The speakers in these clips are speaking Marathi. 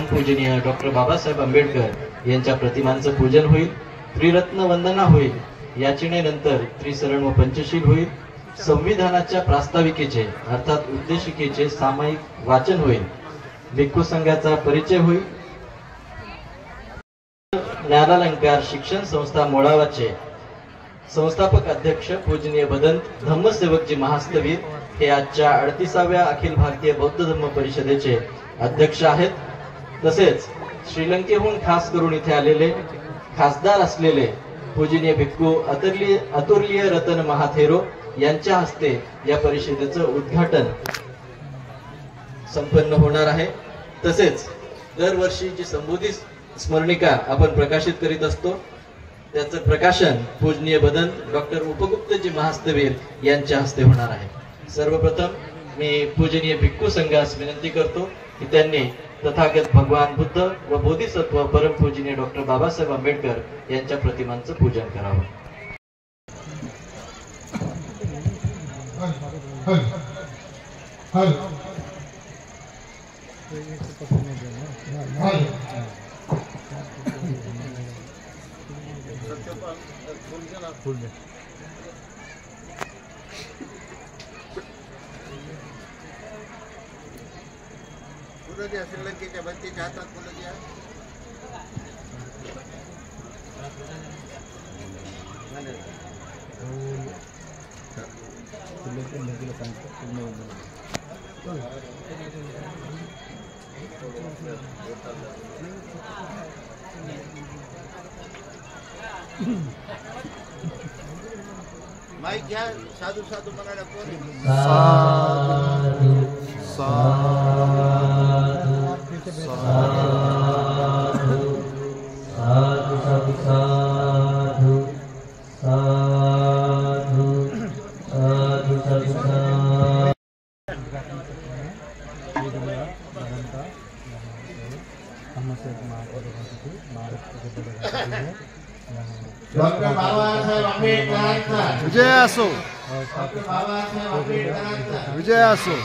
पूजनीय डॉक्टर बाबासाहेब आंबेडकर यांच्या प्रतिमांचं पूजन होईल, त्रिरत्न वंदना होईल, याचनेनंतर त्रिसरण व पंचशील होईल, संविधानाच्या प्रास्ताविकेचे अर्थात उद्देशिकेचे सामायिक वाचन होईल, भिक्खू संघाचा परिचय होईल, ज्ञानालंकार शिक्षण संस्था मोडावाचे संस्थापक अध्यक्ष पूजनीय भदंत धम्मसेवकजी महास्तवीर हे आजच्या 38व्या अखिल भारतीय बौद्ध धम्म परिषदेचे अध्यक्ष आहेत। तसेच श्रीलंकेहून खास करून इथे आलेले खासदार असलेले पूजनीय भिक्खू अतुर्लीय रतन महाथेरो यांच्या हस्ते या परिषदेचं उद्घाटन संपन्न होणार आहे। तसेच दरवर्षी जी संबोधी स्मरणिका आपण प्रकाशित करीत असतो त्याचं प्रकाशन पूजनीय भदंत डॉक्टर उपगुप्तजी महास्तवीर यांच्या हस्ते होणार आहे। सर्वप्रथम मी पूजनीय भिक्खू संघास विनंती करतो की त्यांनी तथागत भगवान बुद्ध व बोधिसत्व परमपूजनीय डॉक्टर बाबासाहेब आंबेडकर यांच्या प्रतिमांचं पूजन करावं। श्रीलंकेच्या बत्तीच्या हातात फुलं द्या। माईक घ्या, साधू साधू म्हणायला कोण? साधू साधू साधू साधू साधू साधू साधू डॉक्टर बाबासाहेब आंबेडकरांचा विजय असो। डॉक्टर बाबासाहेब आंबेडकरांचा विजय असो।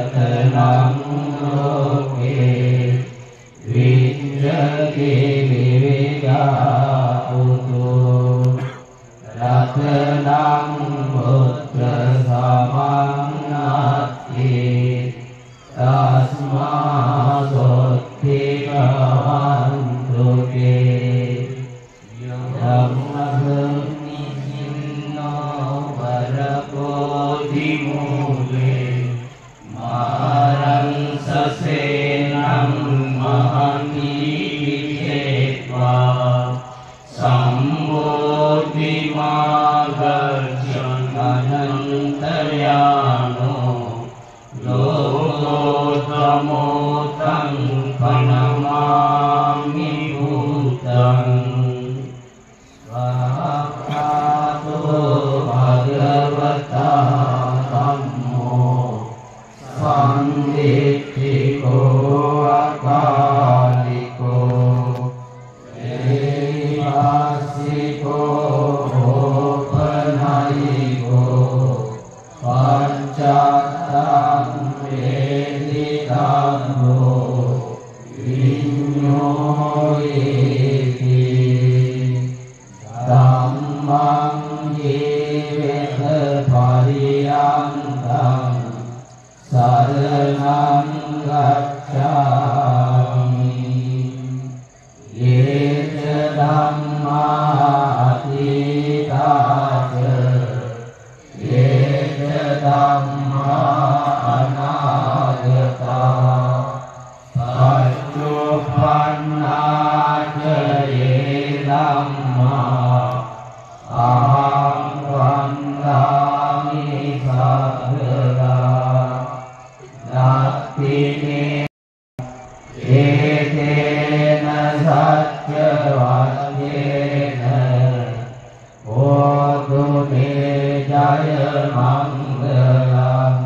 रत्नं लोके विद्यते विविधापुतो रत्नं पुत्रसमं नास्ति तस्मादोत्थितवन्तु ते यमगुणिसिन्नो वरकोटिमूले मारं ससेनं महनीयेत्वा सम्बोधिमागर्षणन्तर्यानो लोकोत्तमोत्तं प्रणमामि भूतं स्वाहातो भगवता धम्मो सन्दिट्ठिको अकालिको ऐहासिको भोपनयिको पञ्चात्तं वेदितानो विज्ञोयेति धम्मं जीवेत पर्यन्तं शरणं गच्छामि ये च धम्मा अतीता च ये च धम्मा अनागता पच्चुपन्ना च ये धम्मा अहं वन्दामि सर्वदा नास्तिमे एतेन सत्यवाक्येन ओतु मे जय मङ्गलम्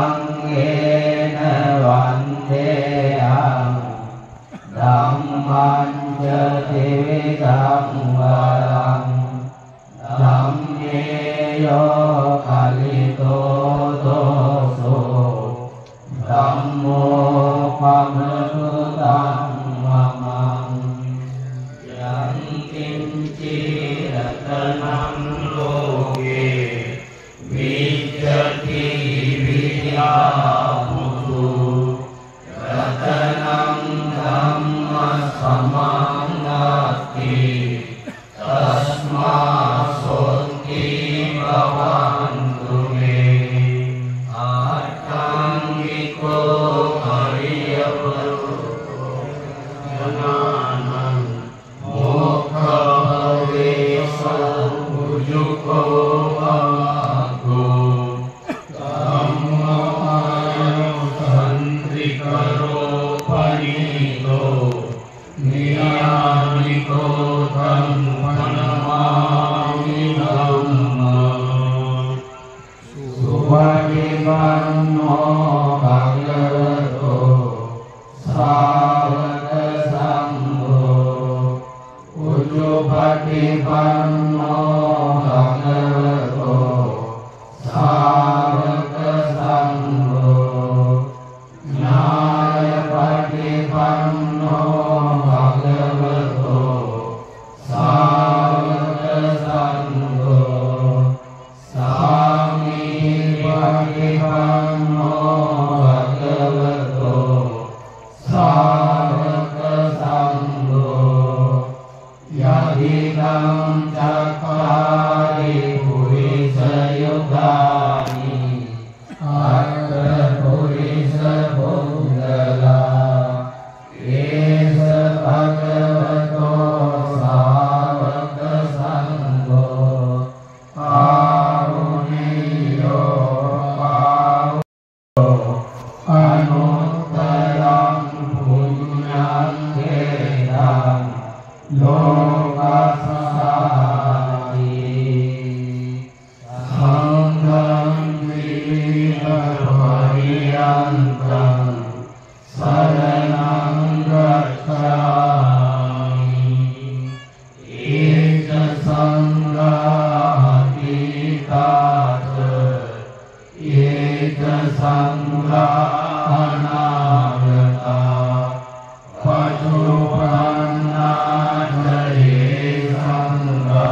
उत्तमङ्गेन वन्देऽहं धम्मं च त्रिविधं वरम् धम्मेयो कलितो दोषो धम्मोपमृतं मम यं किञ्चिरत्नं लोके विद्यते विद्यापुतो रत्नं धम्मसमं नास्ति तस्मादोत्थितवन्तु मे आर्ताङ्गिको हरियवनानं मोक्षभवेशुजुको वागो धम्मसन्त्रिकरो पनीतो नियामिको धम्मनमामि धम्मम् सुपटिपन्नो भगवतो सावकसङ्घो उजुपटिपन्नो भगवतो सावकसङ्घो न्यायपटिपन्नो भगवतो सावकसङ्घो सामीपटिपन्नो भगवतो संगा अनागता पशुपन्ना जये संगा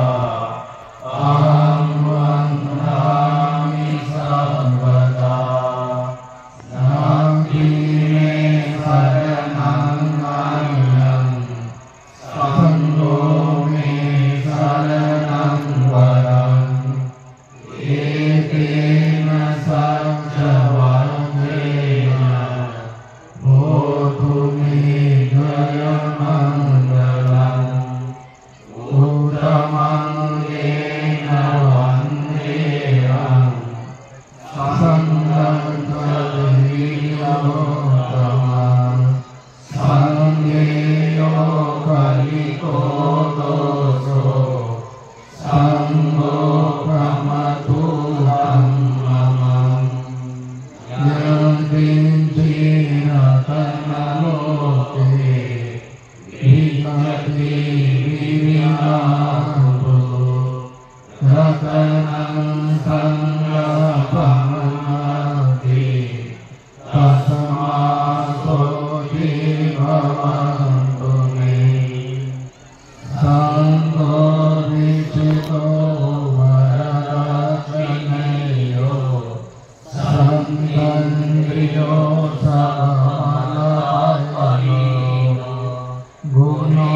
अहं वन्दामि सर्वदा नास्ति मे शरणं अन्यं संगो मे शरणं वरम् एतेन सच्चवन्देन भूतु मे जयमङ्गलम् उत्तमङ्गेन वन्देहं सङ्गं सद्वीर्योत्तमम् सङ्गेयो कलिको दोषो संगो प्रमतु मम यद्विञ्चीनतनलोके विमति विविनाभु रतनं संगपमति तस्मात्सोऽपि भवन्तु मे संगो विचितो वरदक्षिणेयो संगन्द्रियो समालापनो गुणो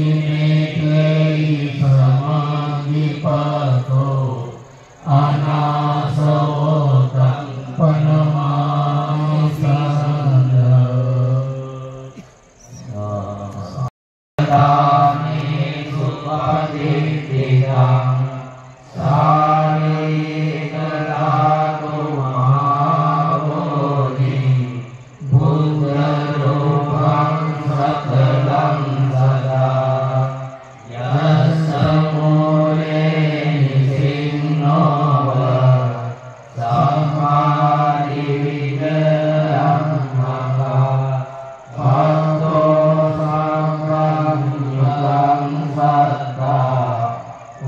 इमेतैः समाधिपतो अनासोतं पनमामि दाने सुपदितितं सारिकलागो महाबोधि बुद्धरूपं सकलं सदा यस्य मूले निसिन्नो समाधिविजयं महा भक्तो संगं सदा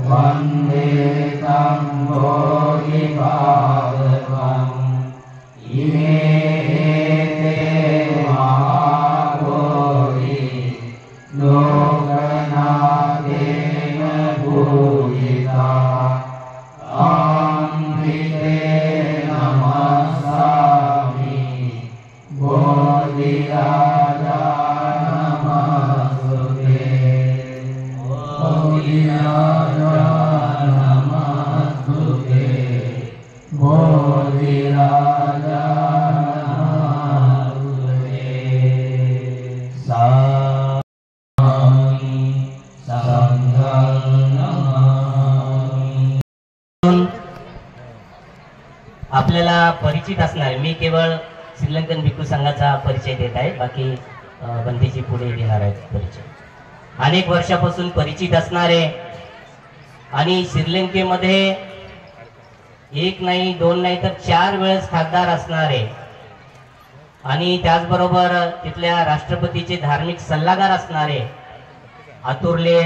वन्दे तं बोधिपादकम् इमे ते महाबोधि लोकनाथेन पूजिता अमृते नमस्सामि बोधिराजा नमस्ते बोधिराजा नमस्ते बोधिराजा नमस्ते सामि संघं नमामि। आपल्याला परिचित असणार, मी केवळ श्रीलंकन भिक्खू संघाचा परिचय देत आहे, बाकी बंदीजी पुढे घेणार आहेत परिचय. अनेक वर्षापासून परिचित असणारे आणि श्रीलंकेमध्ये एक नाही दोन नाही तर 4 वेळेस खासदार असणारे आणि त्याचबरोबर तिथल्या राष्ट्रपतीचे धार्मिक सल्लागार असणारे आतुर्ले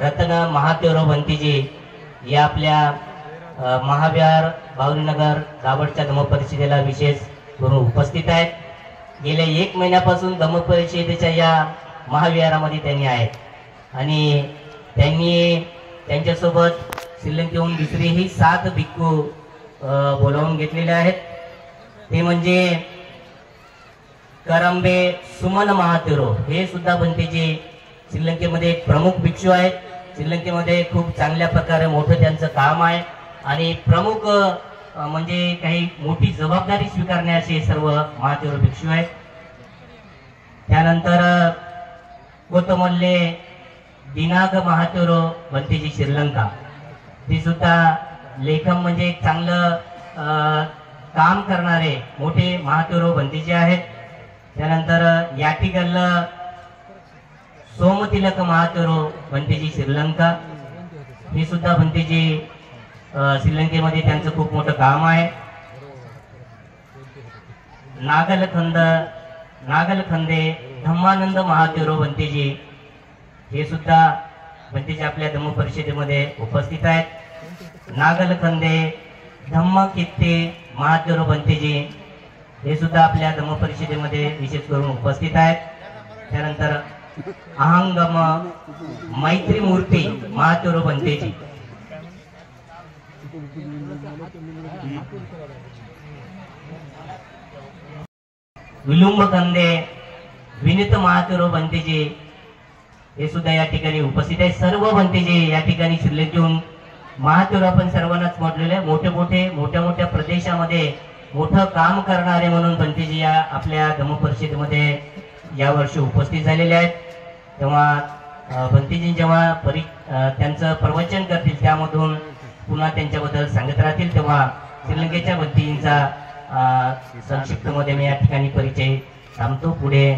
रत्न महातेरो बंतीजी या आपल्या महाविहार बावरीनगर दाभडच्या धम्मपरिषदेला विशेष करून उपस्थित आहेत. गेल्या 1 महिन्यापासून धम्मपरिषदेच्या या महाविहारामध्ये त्यांनी आहेत आणि त्यांनी त्यांच्यासोबत श्रीलंकेहून दुसरेही 7 भिक्खू बोलावून घेतलेले आहेत. ते म्हणजे करंबे सुमन महातेरो, हे सुद्धा बंतेजी श्रीलंकेमध्ये एक प्रमुख भिक्षू आहेत. श्रीलंकेमध्ये खूप चांगल्या प्रकारे मोठं त्यांचं काम आहे आणि प्रमुख म्हणजे काही मोठी जबाबदारी स्वीकारण्याचे सर्व महातेरो भिक्षू आहेत. त्यानंतर कोतमल्ले दिनाग महातेरो बंतेजी श्रीलंका, ते सुद्धा लेखम म्हणजे एक चांगलं काम करणारे मोठे महातेरो बंतेजी आहेत. त्यानंतर याटिगल सोमतिलक महातेरो बंतेजी श्रीलंका, हे सुद्धा बंतेजी श्रीलंकेमध्ये त्यांचं खूप मोठं काम आहे. नागलखंदे धम्मानंद महातेरो बंतेजी, हे सुद्धा बंतेजी आपल्या धम्म परिषदेमध्ये उपस्थित आहेत. नागलखंदे धम्म कित्ते महादेवराव बनतेजी हे सुद्धा आपल्या धम्म परिषदेमध्ये विशेष करून उपस्थित आहेत. त्यानंतर अहंगम मैत्री मूर्ती महादेवराव बनतेजी, विलुंब कंदे विनीत महादेवराव बनतेजी हे सुद्धा या ठिकाणी उपस्थित आहे. सर्व बनतेजी या ठिकाणी शिल्लक घेऊन महादेवराव आपण सर्वांनाच म्हटलेलं आहे, मोठ्या मोठ्या प्रदेशामध्ये मोठं काम करणारे म्हणून बनतेजी या आपल्या धम्म परिषदेमध्ये यावर्षी उपस्थित झालेले आहेत. तेव्हा बनतेजी जेव्हा त्यांचं प्रवचन करतील त्यामधून पुन्हा त्यांच्याबद्दल सांगत राहतील, तेव्हा श्रीलंकेच्या बनतेजींचा संक्षिप्त मध्ये मी या ठिकाणी परिचय थांबतो. पुढे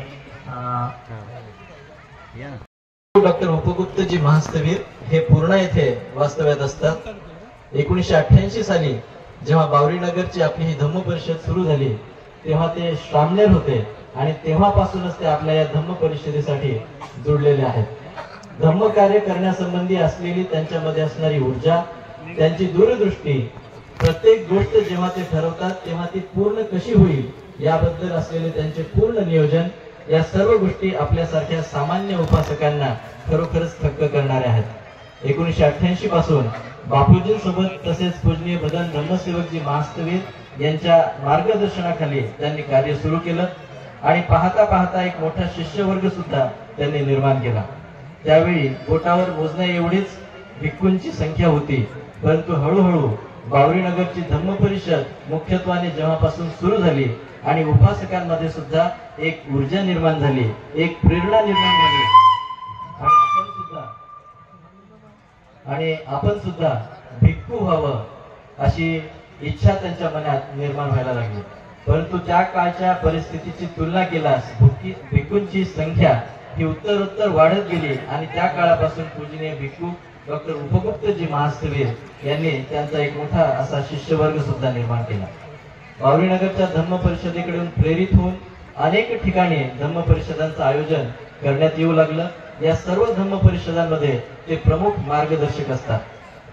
डॉक्टर उपगुप्तजी महास्तवीर हे पूर्णा येथे वास्तव्यात असतात. 1988 साली जेव्हा बावरीनगरची आपली ही धम्म परिषद सुरू झाली तेव्हा ते श्रामनेर होते आणि तेव्हापासूनच ते आपल्या या धम्म परिषदेसाठी जोडलेले आहेत. धम्म कार्य करण्यासंबंधी असलेली त्यांच्यामध्ये असणारी ऊर्जा, त्यांची दूरदृष्टी, प्रत्येक गोष्ट जेव्हा ते ठरवतात तेव्हा ती पूर्ण कशी होईल याबद्दल असलेले त्यांचे पूर्ण नियोजन, या सर्व गोष्टी आपल्यासारख्या सामान्य उपासकांना खरोखरच थक्क करणाऱ्या आहेत. 1988 पासून बापूजींसोबत तसेच पूजनीय बदन धम्मसेवकजी महास्तवीर यांच्या मार्गदर्शनाखाली त्यांनी कार्य सुरू केलं आणि पाहता पाहता एक मोठा शिष्यवर्ग सुद्धा त्यांनी निर्माण केला. त्यावेळी बोटावर मोजण्या एवढीच भिक्खूंची संख्या होती, परंतु हळूहळू बावरीनगरची धम्म परिषद मुख्यत्वाने जेव्हापासून सुरू झाली आणि उपासकांमध्ये सुद्धा एक ऊर्जा निर्माण झाली, एक प्रेरणा निर्माण झाली आणि आपण सुद्धा भिक्खू व्हावं अशी इच्छा त्यांच्या मनात निर्माण व्हायला लागली. परंतु त्या काळच्या परिस्थितीची तुलना केल्यास भिक्खूंची संख्या ही उत्तरोत्तर वाढत गेली आणि त्या काळापासून पूजनीय भिक्खू डॉक्टर उपगुप्तजी महास्तवीर यांनी त्यांचा एक मोठा असा शिष्यवर्ग सुद्धा निर्माण केला. बावरीनगरच्या धम्म परिषदेकडून प्रेरित होऊन अनेक ठिकाणी धम्म परिषदांचं आयोजन करण्यात येऊ लागलं. या सर्व धम्म परिषदांमध्ये ते प्रमुख मार्गदर्शक असतात.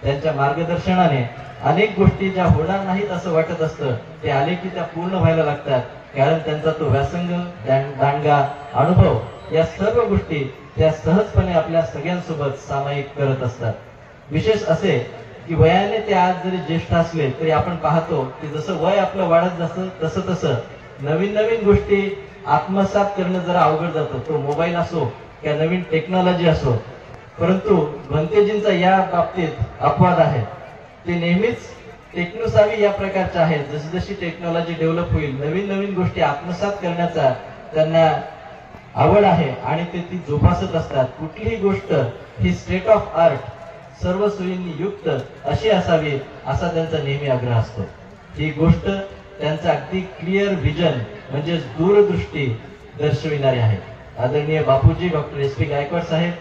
त्यांच्या मार्गदर्शनाने अनेक गोष्टी ज्या होणार नाहीत असं वाटत असतं ते आले की त्या पूर्ण व्हायला लागतात, कारण त्यांचा तो व्यासंग, दांडगा, अनुभव या सर्व गोष्टी त्या सहजपणे आपल्या सगळ्यांसोबत सामायिक करत असतात. विशेष असे की वयाने ते आज जरी ज्येष्ठ असले तरी आपण पाहतो की जसं वय आपलं वाढत जातं तसं तसं नवीन नवीन गोष्टी आत्मसात करणं जरा अवघड जातं. तो मोबाईल असो किंवा नवीन टेक्नॉलॉजी असो, परंतु भंतेजींचा या बाबतीत अपवाद आहे. ते नेहमीच टेक्नोसावी या प्रकारचे आहेत. जशी जशी टेक्नॉलॉजी डेव्हलप होईल नवीन नवीन गोष्टी आत्मसात करण्याचा त्यांना आवड आहे आणि ते ती जोपासत असतात. कुठलीही गोष्ट ही स्टेट ऑफ आर्ट सर्व सोयींनी युक्त अशी असावी असा त्यांचा नेहमी आग्रह असतो. ही गोष्ट त्यांचा अगदी क्लिअर विजन म्हणजे दूरदृष्टी दर्शविणारी आहे. आदरणीय बापूजी डॉक्टर SP गायकवाड साहेब,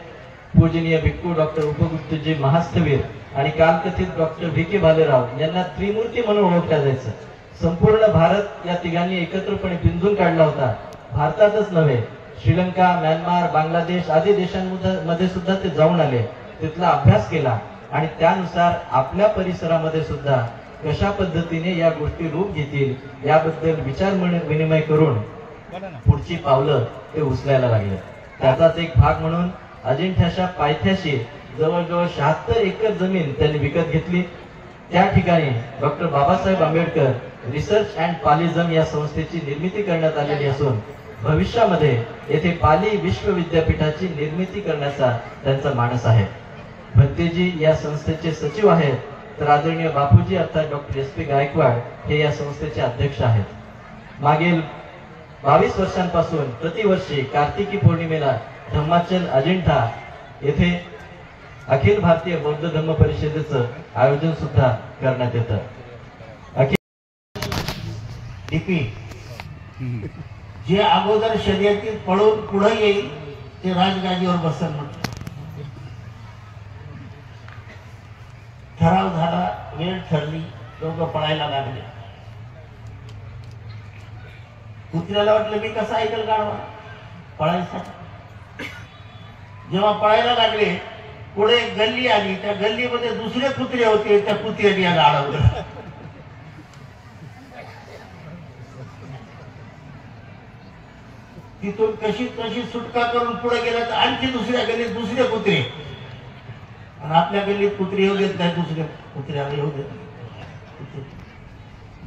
पूजनीय भिक्खू डॉक्टर उपगुप्तजी महास्तवीर आणि कालकथित डॉक्टर VK भालेराव यांना त्रिमूर्ती म्हणून ओळखल्या जायचं. संपूर्ण भारत या तिघांनी एकत्रपणे पिंजून काढला होता. भारतातच नव्हे, श्रीलंका, म्यानमार, बांगलादेश आदी देशांमध्ये सुद्धा ते जाऊन आले, तिथला अभ्यास केला आणि त्यानुसार आपल्या परिसरामध्ये सुद्धा कशा पद्धतीने या गोष्टी रूप घेतील याबद्दल विचार विनिमय करून पुढची पावलं ते उचलायला लागले. त्याचाच एक भाग म्हणून अजिंठ्याच्या पायथ्याशी जवळजवळ 76 एकर जमीन त्यांनी विकत घेतली. त्या ठिकाणी doctor Babasaheb Ambedkar research and पालिझम या संस्थेची निर्मिती करण्यात आलेली असून भविष्यामध्ये येथे पाली विश्वविद्यापीठाची निर्मिती करण्याचा त्यांचा मानस आहे. भंतेजी या संस्थेचे सचिव आहेत, तर आदरणीय बापूजी अर्थात डॉक्टर SP गायकवाड हे या संस्थेचे अध्यक्ष आहेत. मागील 22 वर्षांपासून प्रतिवर्षी कार्तिकी पौर्णिमेला धम्माचल अजिंठा येथे अखिल भारतीय बौद्ध धम्म परिषदेचं आयोजन सुद्धा करण्यात येतं. डीपी जे अगोदर शर्यतीत पळून पुढे येईल ते राजगादीवर बसन म्हटलं. ठराव झाला, वेळ ठरली, लोक पळायला लागले. कुत्र्याला वाटलं मी कसं ऐकल गाडवा पळायसाठी. जेव्हा पळायला लागले पुढे एक गल्ली आली, त्या गल्लीमध्ये दुसरे कुत्रे होते, त्या कुत्र्याने याला अडवलं. तिथून कशी सुटका करून पुढे गेला तर आणखी दुसऱ्या गल्लीत दुसरे कुत्रे, आणि आपल्या गल्लीत कुत्रे येऊ देत नाही, दुसऱ्या कुत्र्याला येऊ देत नाही.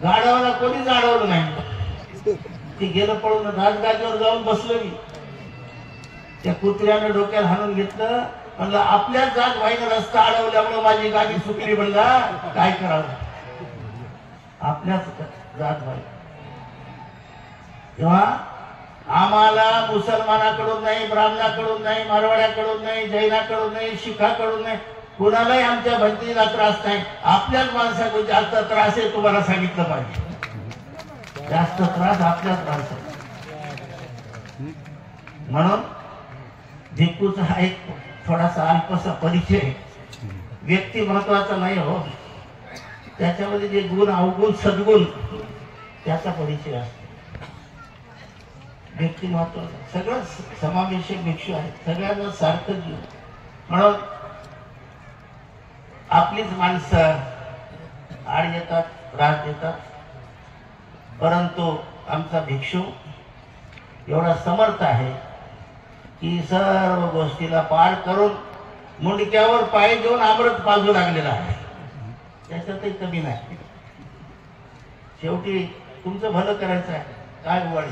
गाढवाला कोणीच अडवलं नाही. ते गेलं पळून राजगादीवर जाऊन बसलं. मी त्या कुत्र्यानं डोक्यात हाणून घेतलं, म्हणलं आपल्याच जात व्हायला रस्ता अडवल्यामुळे माझी गाडी सुटली, म्हणला काय करावं, आपल्याच जात व्हाय. तेव्हा आम्हाला मुसलमानाकडून नाही, ब्राह्मणाकडून नाही, मारवाड्याकडून नाही, जैनाकडून नाही, शिखाकडून नाही, कुणालाही आमच्या भंतीला त्रास नाही. आपल्याच माणसाकडून जास्त त्रास आहे, तुम्हाला सांगितलं पाहिजे. जास्त त्रास आपल्याच माणसाला. म्हणून भिक्खूचा हा एक थोडासा अल्पसा परिचय. व्यक्ती महत्वाचा नाही हो, त्याच्यामध्ये जे गुण, अवगुण, सद्गुण, त्याचा परिचय असतो. व्यक्ती महत्वाचा, सगळं समावेशक भिक्षू आहे, सगळ्यांना सारखं जीव. म्हणून आपलीच माणसं आड येतात, त्रास देतात, परंतु आमचा भिक्षू एवढा समर्थ आहे की सर्व गोष्टीला पार करून मुंडक्यावर पाय देऊन अमृत पाजू लागलेला आहे. त्याच्यातही कमी नाही. शेवटी तुमचं भलं करायचं आहे. काय उवाडी,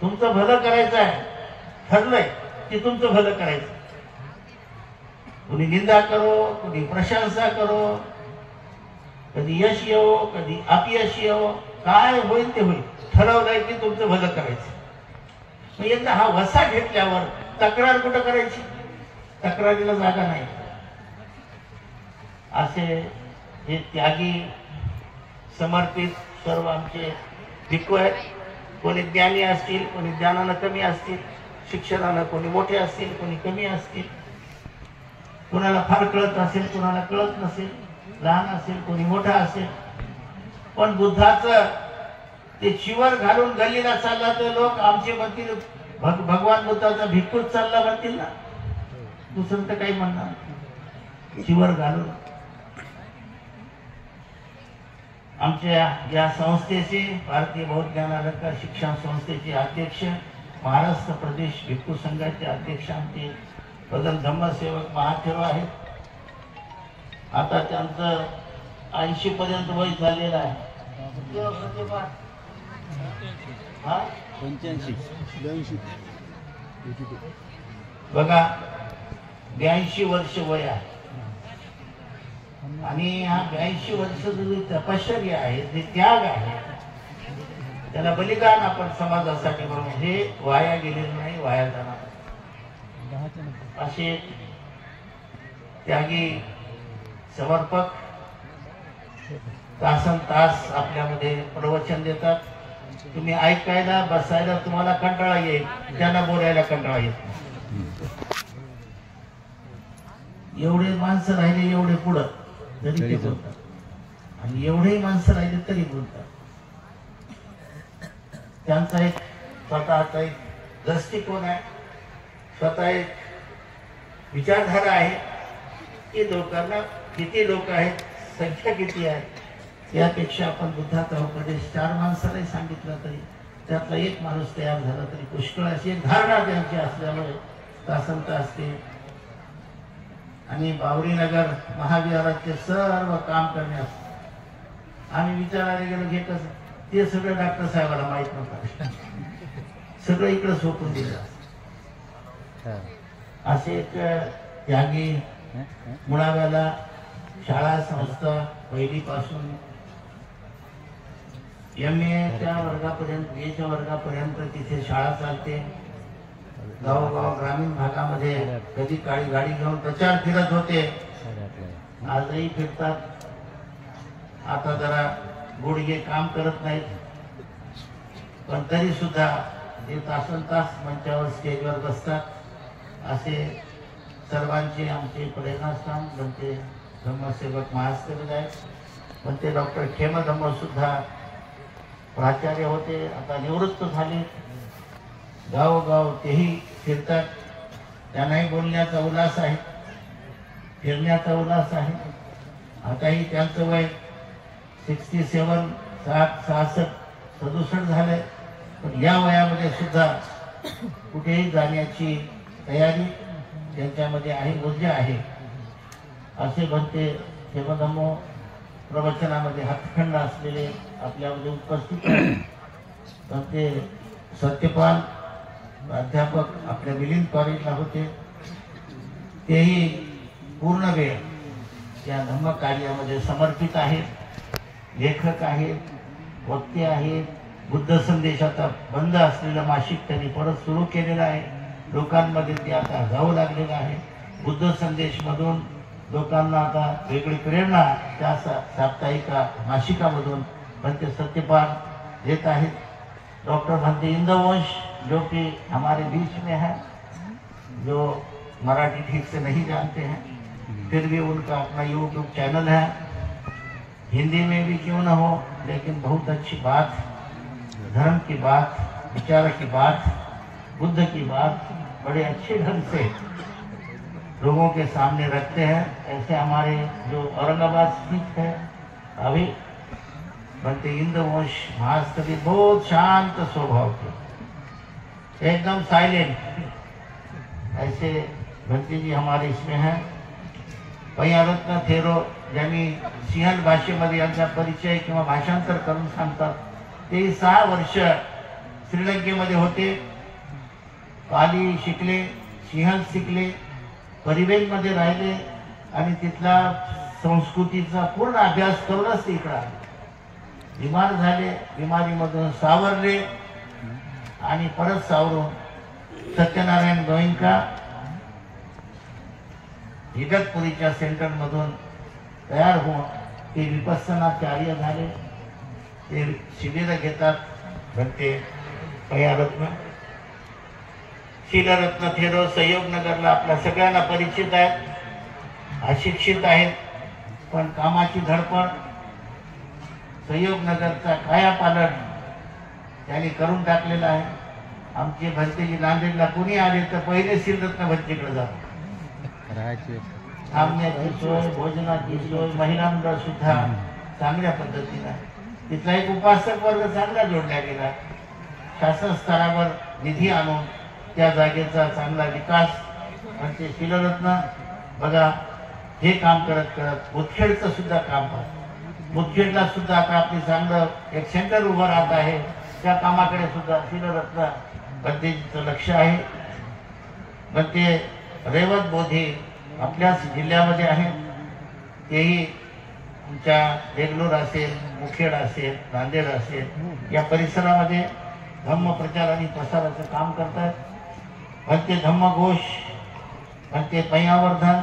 तुमचं भलं करायचं आहे, ठरलंय की तुमचं भलं करायचं. कोणी निंदा करो, कोणी प्रशंसा करो, कधी यश येवो, कधी अपयश येवो, काय होईल ते होईल. ठरवलंय की तुमचं भलं करायचं. एकदा हा वसा घेतल्यावर तक्रार कुठं करायची, तक्रारीला जागा नाही. असे हे त्यागी समर्पित सर्व आमचे भिक्खू आहेत. कोणी ज्ञानी असतील, कोणी ज्ञानानं कमी असतील, शिक्षणानं कोणी मोठे असतील, कोणी कमी असतील, कोणाला फार कळत असेल, कोणाला कळत नसेल, लहान असेल, कोणी मोठा असेल. पण बुद्धाचं ते चिवर घालून गल्लीला चालला तर लोक आमचे म्हणतील भगवान बुद्धाचा भिक्खूच चालला म्हणतील ना, दुसरं तर काही म्हणणार. चिवर घालून आमच्या या संस्थेचे, भारतीय बौद्ध ज्ञानालंकार शिक्षण संस्थेचे अध्यक्ष, महाराष्ट्र प्रदेश भिक्खू संघाचे अध्यक्ष आमचे बदल धम्मसेवक महाथेरो आहेत. आता त्यांचं 80 पर्यंत वय झालेलं आहे. बघा 82 वर्ष वय आहे. आणि हा 82 वर्षाचं जे तपश्चर्या आहे, जे त्याग आहे, त्याला बलिदान आपण समाजासाठी म्हणून हे वाया गेलेलं नाही, वाया जाणार. असे त्यागी समर्पक तासन तास आपल्यामध्ये प्रवचन देतात. तुम्ही ऐकायला बसायला तुम्हाला कंटाळा येईल, त्यांना बोलायला कंटाळा येत नाही. एवढे माणसं राहिले, एवढे पुढं तरी ते बोलतात, आणि एवढे माणसं राहिले तरी बोलतात. त्यांचा एक स्वतःचा एक दृष्टिकोन आहे, स्वतः एक विचारधारा आहे की लोकांना किती लोक आहेत, संख्या किती आहे, यापेक्षा आपण बुद्धाचा उपदेश 4 माणसालाही सांगितला तरी त्यातला एक माणूस तयार झाला तरी पुष्कळ. अशी एक धारणा त्यांची असल्यामुळे तासन तास ते आणि बावरीनगर महाविहाराचे सर्व काम करण्यास आम्ही विचारायला गेलो की कसं, ते सगळं डॉक्टर साहेबाला माहित नव्हतं, सगळं इकडं सोपून दिलं. असे एक त्यागी मुळाव्याला शाळा संस्था पहिलीपासून MA च्या वर्गापर्यंत, BA च्या वर्गापर्यंत तिथे शाळा चालते. गावोगाव ग्रामीण भागामध्ये कधी काळी गाडी घेऊन प्रचार फिरत होते, आजही फिरतात. आता जरा गुडघे काम करत नाहीत, पण तरी सुद्धा ते तासन तास मंचावर, स्टेजवर बसतात. असे सर्वांचे आमचे प्रेरणास्थान बनते धम्मसेवक महास्थविर आहेत. पण ते डॉक्टर खेमधम्म सुद्धा प्राचार्य होते, आता निवृत्त झाले. गावोगाव तेही फिरतात. त्यांनाही बोलण्याचा उल्हास आहे, फिरण्याचा उल्हास आहे. आताही त्यांचं वय 67, 60, 66, 67 झालंय. पण या वयामध्ये सुद्धा कुठेही जाण्याची तयारी त्यांच्यामध्ये आहे, ऊर्जा आहे असे म्हणते सेवाधम्म प्रवचनामध्ये हातखंड असलेले आपल्यामध्ये उपस्थित आहेत. म्हणते सत्यपाल प्राध्यापक आपल्या मिलिंद कॉलेजला होते, तेही पूर्ण वेळ या धम्म कार्यामध्ये समर्पित आहेत. लेखक आहेत, वक्ते आहेत. बुद्ध संदेशाचा बंद असलेला मासिक त्यांनी परत सुरू केलेला आहे. लोकांमध्ये ते आता जाऊ लागलेलं आहे. बुद्ध संदेश मधून लोकांना आता वेगळी प्रेरणा त्या साप्ताहिक मासिकामधून भंते सत्यपाल देत आहेत. डॉक्टर भंते इंद्रवंश जो कि हमारे बीच में है, जो मराठी ठीक से नहीं जानते हैं, फिर भी उनका अपना यूट्यूब चैनल है, हिंदी में भी क्यों न हो, लेकिन बहुत अच्छी बात, धर्म की बात, विचार की बात, बुद्ध की बात बड़े अच्छे ढंग से लोगों के सामने रखते हैं। ऐसे हमारे जो औरंगाबाद स्थित है अभी भंते इंद्रवंश महास्तवी बहुत शांत स्वभाव के, एकदम साइलेंट, ऐसे भंते जी हमारे इसमें हैं। पैयारत्न थेरो ज्यांनी सिंहल भाषेमध्ये यांचा परिचय किंवा भाषांतर करून सांगतात, ते 6 वर्ष श्रीलंकेमध्ये होते, पाली शिकले, सिंहल शिकले, परिवेलमध्ये राहिले आणि तिथला संस्कृतीचा पूर्ण अभ्यास करूनच ते इकडे आले. बिमार झाले, बिमारीमधून सावरले आणि परत सावरून सत्यनारायण गोयंका इगतपुरीच्या सेंटर मधून तयार होऊन ते विपස්සनाचार्य झाले. ते शिबिर घेतात भंते पैयारत्न. शीलरत्न थेरो सहयोग नगरला आपल्या सगळ्यांना परिचित आहेत, अशिक्षित आहेत, पण कामाची धडपड, सहयोग नगरचा कायापालट त्यांनी करून टाकलेला आहे. आमचे भंतेजी नांदेडला कुणी आले तर पहिले शीलरत्न भंतेकडे जातात. थांबण्याची सोय, भोजनाची सोय, महिला मंडळ सुद्धा चांगल्या पद्धतीने, तिथला एक उपासक वर्ग चांगला जोडला गेला. शासन स्तरावर निधी आणून त्या जागेचा चांगला विकास. म्हणजे शीलरत्न बघा हे काम करत करत मुदखेडचं सुद्धा काम पाहत. मुदखेडला सुद्धा आता आपली चांगलं एक सेंटर उभं राहत आहे. त्या कामाकडे सुद्धा शीलरत्न भंतेजीचं लक्ष आहे. भंते रेवत बोधी आपल्याच जिल्ह्यामध्ये आहेत, तेही तुमच्या देगलूर असेल, मुखेड असेल, नांदेड असेल या परिसरामध्ये धम्म प्रचार आणि प्रसाराचं काम करतात. भंते धम्मघोष, भंते पैयावर्धन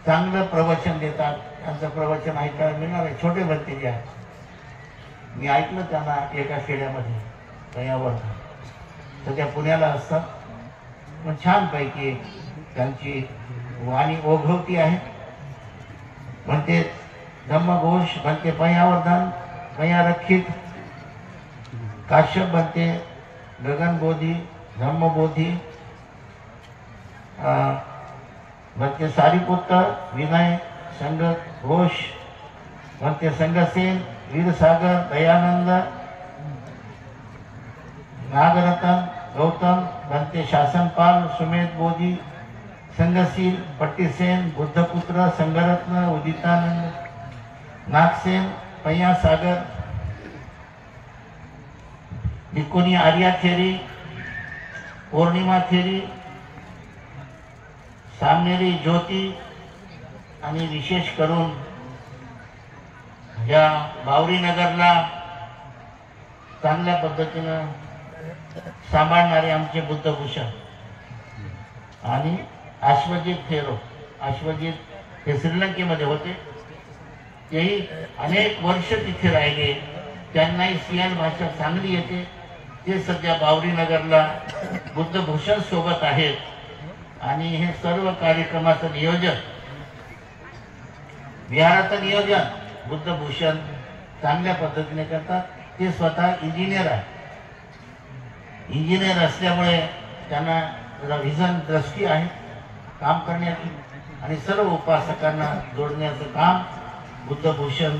चांगलं प्रवचन देतात. त्यांचं प्रवचन ऐकायला मिळणार आहे. छोटे भंते जे आहेत, मी ऐकलं त्यांना एका खेड्यामध्ये पैयावर्धन, सध्या पुण्याला असतात, पण छानपैकी त्यांची वाणी ओघवती आहे. भंते धम्मघोष, भंते पैयावर्धन, पैयारक्षित, काश्यप भंते, गगनबोधी, धम्मबोधी, भंते सारीपुत्र, विनय संघ घोष, भंते संघसेन, वीरसागर, दयानंद, नागरतन, गौतम, भंते शासनपाल, सुमेध बोधी, संघशील, पट्टीसेन, बुद्धपुत्र, संघरत्न, उदितानंद, नागसेन, पैया सागर, निकोनी आर्या थेरी, पौर्णिमा थेरी, सामनेरी ज्योती आणि विशेष करून या बावरी नगरला चांगल्या पद्धतीनं सांभाळणारे आमचे बुद्धभूषण आणि अश्वजित थेरो. अश्वजित हे श्रीलंकेमध्ये होते, तेही अनेक वर्ष तिथे राहिले. त्यांनाही सिंहल भाषा चांगली येते. ते सध्या बावरी नगरला बुद्धभूषण सोबत आहेत आणि हे सर्व कार्यक्रमाचं नियोजन, विहाराचं नियोजन बुद्धभूषण चांगल्या पद्धतीने करतात. ते स्वतः इंजिनियर आहे. इंजिनियर असल्यामुळे त्यांना व्हिजन, दृष्टी आहे काम करण्याची आणि सर्व उपासकांना जोडण्याचं काम बुद्धभूषण.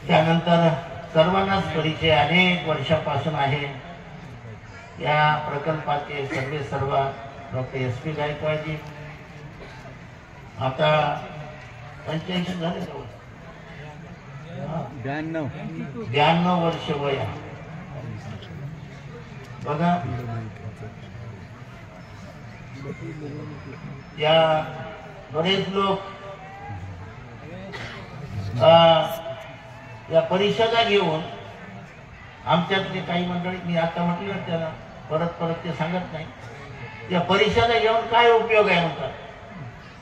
त्यानंतर सर्वांनाच परिचय अनेक वर्षापासून आहे. या प्रकल्पाचे सर्व डॉक्टर SP गायकवाडजी आता 85 झाले का? 92 वर्ष वय आहे. बघा या बरेच लोक या परिषदा घेऊन आमच्यातले काही मंडळी, मी आता म्हटलं त्याला परत ते सांगत नाही, या परिषदा घेऊन काय उपयोग आहे म्हणतात.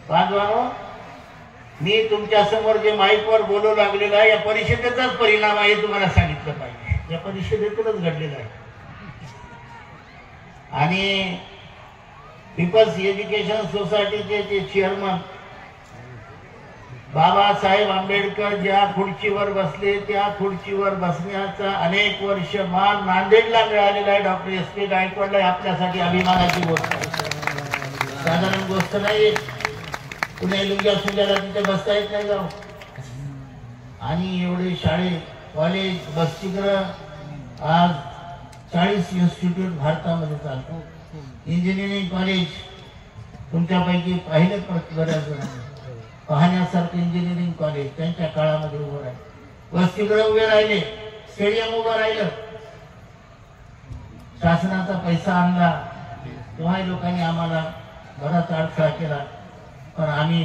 बांधवानो, मी तुमच्या समोर जे माईकवर बोलू लागलेला आहे या परिषदेचाच परिणाम आहे, तुम्हाला सांगितलं पाहिजे. या परिषदेतूनच घडलेला आहे. आणि पीपल्स एज्युकेशन सोसायटीचे जे चेअरमन बाबासाहेब आंबेडकर ज्या खुर्चीवर बसले त्या खुर्चीवर बसण्याचा अनेक वर्ष मान नांदेडला मिळालेला आहे. डॉक्टर SP गायकवाडला आपल्यासाठी अभिमानाची गोष्ट आहे, साधारण गोष्ट नाही. पुणे लुंग्या सुंग्याला तिथे बसता येत नाही जाऊ. आणि एवढे शाळे, कॉलेज, वसतिगृह, आज 40 इन्स्टिट्यूट भारतामध्ये चालतो. इंजिनिअरिंग कॉलेज तुमच्यापैकी पाहिले बऱ्याच जणांनी, पाहण्यासारखं इंजिनिअरिंग कॉलेज त्यांच्या काळामध्ये उभं राहिलं. वसतिगृह उभे राहिले, स्टेडियम उभं राहिलं. शासनाचा पैसा आणला तेव्हा लोकांनी आम्हाला बराच अडथळा केला, पण आम्ही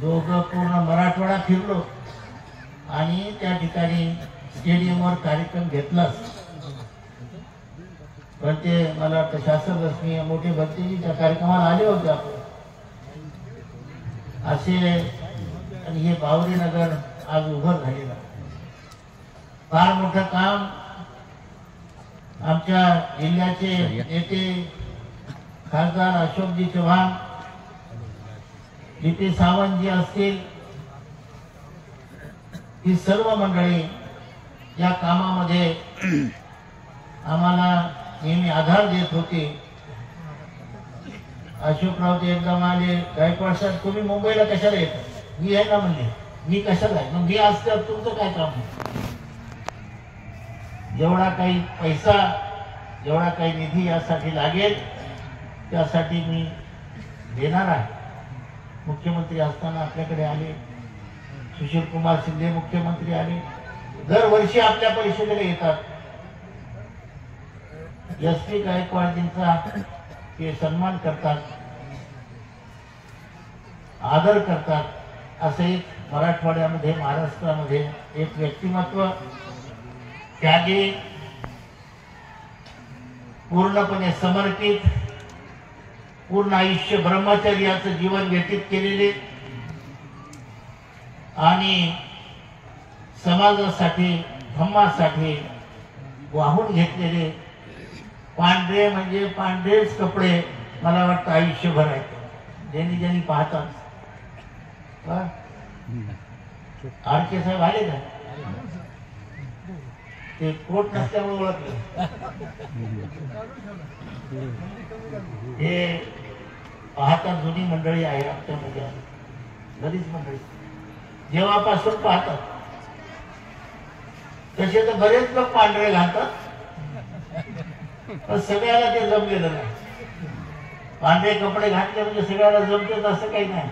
दोघं पूर्ण मराठवाडा फिरलो आणि त्या ठिकाणी स्टेडियमवर कार्यक्रम घेतलाच. पण ते मला वाटतं शासन रश्मी मोठे भक्तीजीच्या कार्यक्रमाला आले होते आपण असे. आणि हे बावरी नगर आज उभं झालेलं फार मोठं काम आमच्या जिल्ह्याचे नेते खासदार अशोकजी चव्हाण, DP सावंतजी असतील, ही सर्व मंडळी या कामामध्ये आम्हाला नेहमी आधार देत होते. अशोकराव ते एकदम आले, गायकवाड साहेब तुम्ही मुंबईला कशाला येतात? मी आहे ना म्हणले. मी कशाला आहे? मग मी असतं तुमचं काय काम आहे? जेवढा काही पैसा, जेवढा काही निधी यासाठी लागेल त्यासाठी मी देणार आहे. मुख्यमंत्री असताना आपल्याकडे आले, सुशील कुमार शिंदे मुख्यमंत्री आले, दरवर्षी आपल्या परिषदेला येतात. SP गायकवाडजींचा ते सन्मान करतात, आदर करतात. असं एक मराठवाड्यामध्ये, महाराष्ट्रामध्ये एक व्यक्तिमत्व, त्यागे, पूर्णपणे समर्पित, पूर्ण आयुष्य ब्रह्मचर्याचं जीवन व्यतीत केलेले आणि समाजासाठी, धम्मासाठी वाहून घेतलेले, पांढरे म्हणजे पांढरेच कपडे मला वाटतं आयुष्यभर आहेत. ज्यांनी पाहतात. आरके साहेब आले का? ते कोट नसल्यामुळे ओळखले. हे पाहतात जुनी मंडळी आहे आमच्यामध्ये, बरीच मंडळी जेव्हापासून पाहतात तसे तर बरेच लोक पांढरे घालतात, पण सगळ्याला ते जमलेलं नाही. पांढरे कपडे घातले म्हणजे सगळ्याला जमतेच असं काही नाही.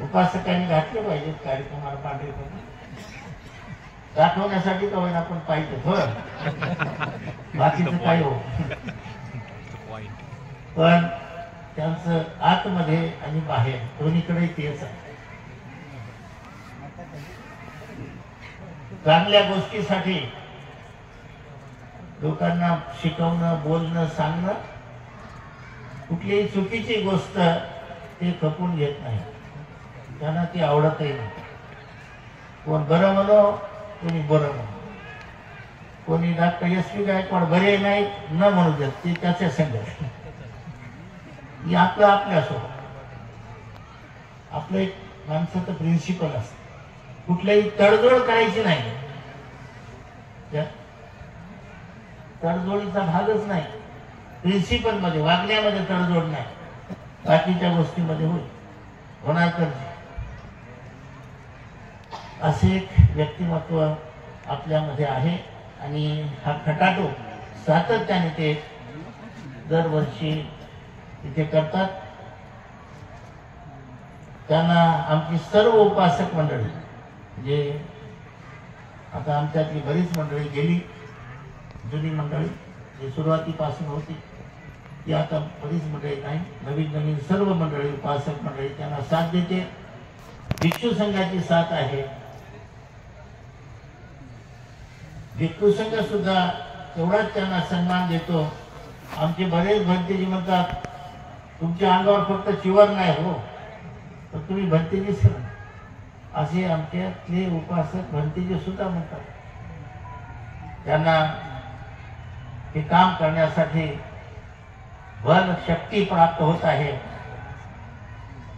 उपासकांनी घातले पाहिजेत कार्यक्रमाला पांढरे कपडे, दाखवण्यासाठी का होईना आपण पाहिजे. बाकीचं काय हो, पण त्यांचं आतमध्ये आणि बाहेर दोन्हीकडे तेच आहे. चांगल्या गोष्टीसाठी लोकांना शिकवणं, बोलणं, सांगणं, कुठलीही चुकीची गोष्ट ते खपून घेत नाही, त्यांना ती आवडतही नाही. कोण बरं म्हणो, कोणी बरं म्हणो, कोणी डॉक्टर SP गायकवाड बरे नाही न म्हणू देत, ते त्याचे संघर्ष. हे आपलं आपल्यासोबत आपलं एक माणसाचं प्रिन्सिपल असतं, कुठल्याही तडजोड करायची नाही. तडजोडीचा भागच नाही. प्रिन्सिपल मध्ये, वागण्यामध्ये तडजोड नाही, बाकीच्या गोष्टीमध्ये होईल, होणार तर. असे एक व्यक्तिमत्व आपल्यामध्ये आहे आणि हा खटाटो सातत्याने ते दरवर्षी तिथे करतात. त्यांना आमची सर्व उपासक मंडळी, जे आता आमच्यातली बरीच मंडळी गेली, जुनी मंडळी जी सुरुवातीपासून होती ती आता बरीच मंडळी नाही, नवीन सर्व मंडळी, उपासक मंडळी त्यांना साथ देते. भिक्षू संघाची साथ आहे. भिक्षू संघ सुद्धा तेवढाच त्यांना सन्मान देतो. आमचे बरेच भंतेजी म्हणतात तुमच्या अंगावर फक्त चिवर नाही हो, तर तुम्ही भंतेजी सर, असे आमच्यातले उपासक भंतेजी सुद्धा म्हणतात. त्यांना हे काम करण्यासाठी बल शक्ती प्राप्त होत आहे.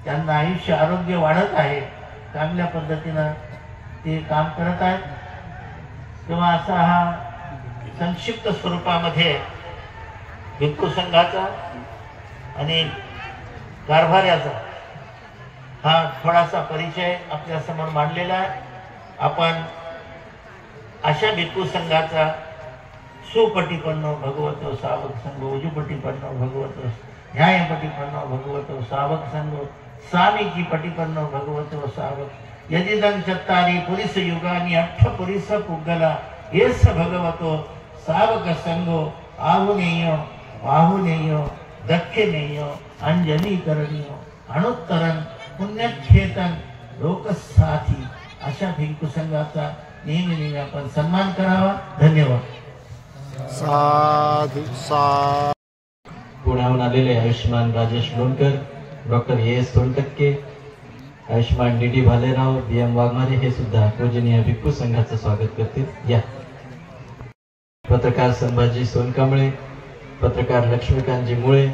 त्यांना आयुष्य आरोग्य वाढत आहे. चांगल्या पद्धतीनं ते काम करत आहेत. तेव्हा असा हा संक्षिप्त स्वरूपामध्ये भिक्खू संघाचा आणि कारभाऱ्याचा हा थोडासा परिचय आपल्या समोर मांडलेला आहे. आपण अशा भिक्खू संघाचा सुपटीपन्नो भगवतो सावक संघो, उजुपटीपन्नो भगवतो न्यायपटीपन्नो भगवतो सावक संघो, सामीची पटीपन्नो भगवतो सावक, यदिदं चत्तारी पुरिस युगानी अठ्ठ पुरिस पुग्गला येस भगवतो सावक संघो, आहुनेयो वाहुनेयो दक्षिणेयो अंजली करणीयो अनुत्तरन पुण्यक्षेतन लोकसाथी. अशा भिक्खू संघाचा नेहमी आपण सन्मान करावा. धन्यवाद. साधू साधू. पुण्याहून आलेले Ayushman Rajesh Lonkar, doctor S Sontakke, Ayushman D Bhalerao, BM Waghmare हे सुद्धा पूजनीय भिक्खू संघाचं स्वागत करतील. या पत्रकार संभाजी सोनकांबळे, पत्रकार लक्ष्मीकांतजी मुळे.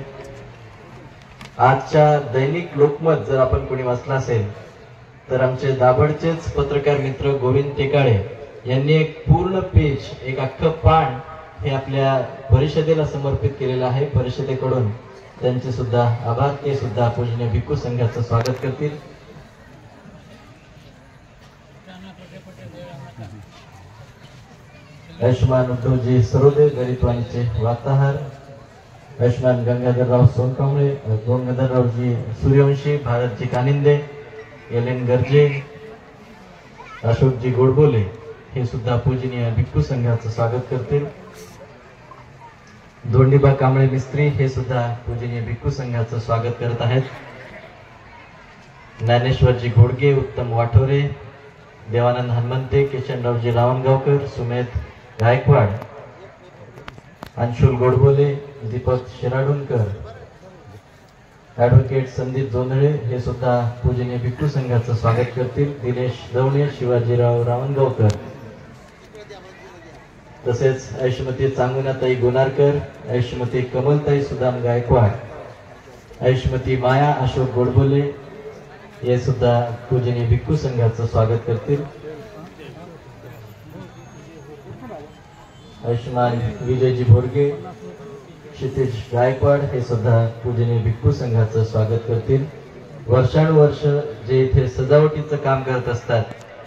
आजच्या दैनिक लोकमत जर आपण कोणी वाचला असेल तर आमचे दाभडचेच पत्रकार मित्र गोविंद टेकाळे यांनी एक पूर्ण पेज, एक अख्खं पान हे आपल्या परिषदेला समर्पित केलेलं आहे. परिषदेकडून त्यांचे सुद्धा आभार. ते सुद्धा पूजनीय भिक्खू संघाचं स्वागत करतील. आयुष्मान उद्धवजी सरोदे, गरीतवाणीचे वार्ताहर, आयुष्मान गंगाधरराव सोनकांबळे, गंगाधररावजी सूर्यवंशी, भारतजी कानिंदे, एलेन गर्जे, अशोकजी गोडबोले हे सुद्धा पूजनीय भिक्खू संघाचं स्वागत करतील. दोंडीबा कांबळे मिस्त्री हे सुद्धा पूजनीय भिक्खू संघाचं स्वागत करत आहेत. ज्ञानेश्वरजी घोडगे, उत्तम वाठोरे, देवानंद हनुमंते, किशनरावजी रावणगावकर, सुमेध गायकवाड, अंशुल गोडबोले, दीपक शिराडूनकर, ऍडव्होकेट संदीप जोंधळे हे सुद्धा पूजनीय भिक्खू संघाचं स्वागत करतील. दिनेश दवणे, शिवाजीराव रावणगावकर, तसेच आयुष्यमती चांगुनाताई गोनारकर, आयुष्यमती कमलताई सुदाम गायकवाड, आयुष्यमती माया अशोक गोडबोले हे सुद्धा पूजनीय भिक्खू संघाचं स्वागत करतील. आयुष्मान विजयजी भोरगे, क्षितिज गायकवाड हे सुद्धा पूजनीय भिक्खू संघाचं स्वागत करतील. वर्षानुवर्ष जे इथे सजावटीचं काम करत असतात,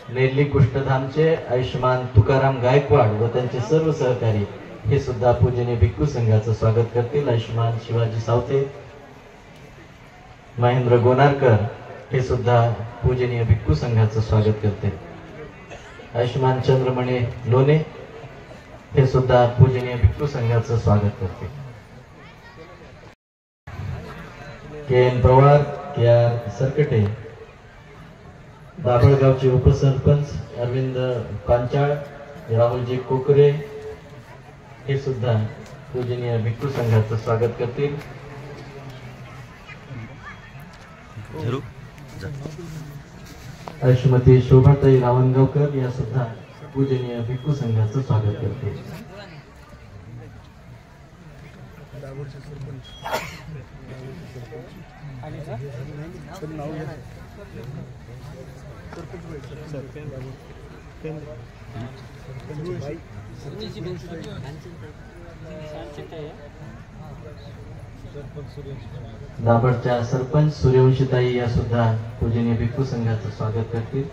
नेरली कुष्ठधामचे आयुष्मान तुकाराम गायकवाड व त्यांचे सर्व सहकारी हे सुद्धा पूजनीय भिक्खू संघाचं स्वागत करतील. आयुष्मान शिवाजी सावते, महेंद्र गोनारकर हे सुद्धा पूजनीय भिक्खू संघाचं स्वागत करतील. आयुष्मान चंद्रमणी लोणे हे सुद्धा पूजनीय भिक्खू संघाचं स्वागत करतील. KN पवार, KR सरकटे, दाभडगावचे उपसरपंच अरविंद पांचाळ, राहुलजी कोकरे हे सुद्धा पूजनीय भिक्खू संघाचं स्वागत करतील. आयुष्यमती शोभाताई रावणगावकर या सुद्धा पूजनीय भिक्खू संघाचं स्वागत करतील. दाभडच्या सरपंच सूर्यवंशीताई या सुद्धा पूजनीय भिक्खू संघाचं स्वागत करतील.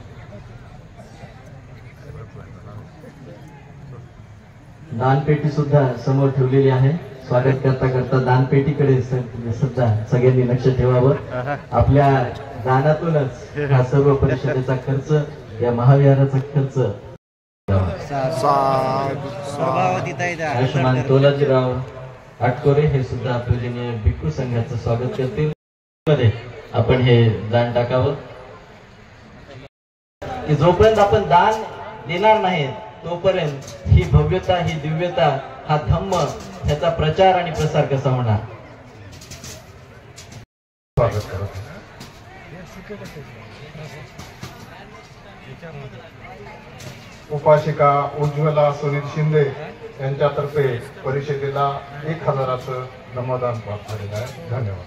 दानपेटी सुद्धा समोर ठेवलेली आहे. स्वागत करता करता दानपेटीकडे सुद्धा सगळ्यांनी लक्ष ठेवावं. आपल्या दानातूनच हा सर्व परिषदेचा खर्च, या महाविहाराचा खर्च आयुष्यमान तोलाजीराव आटकोरे हे सुद्धा पूजनीय भिक्खू संघाचं स्वागत करतील. मध्ये आपण हे दान टाकावं की जोपर्यंत आपण दान देणार नाही तोपर्यंत ही भव्यता, ही दिव्यता, हा धम्म, ह्याचा प्रचार आणि प्रसार कसा होणार. स्वागत करत उपासिका उज्ज्वला सुनील शिंदे यांच्यातर्फे परिषदेला 1000चं धम्मदान प्राप्त झालेलं आहे. धन्यवाद.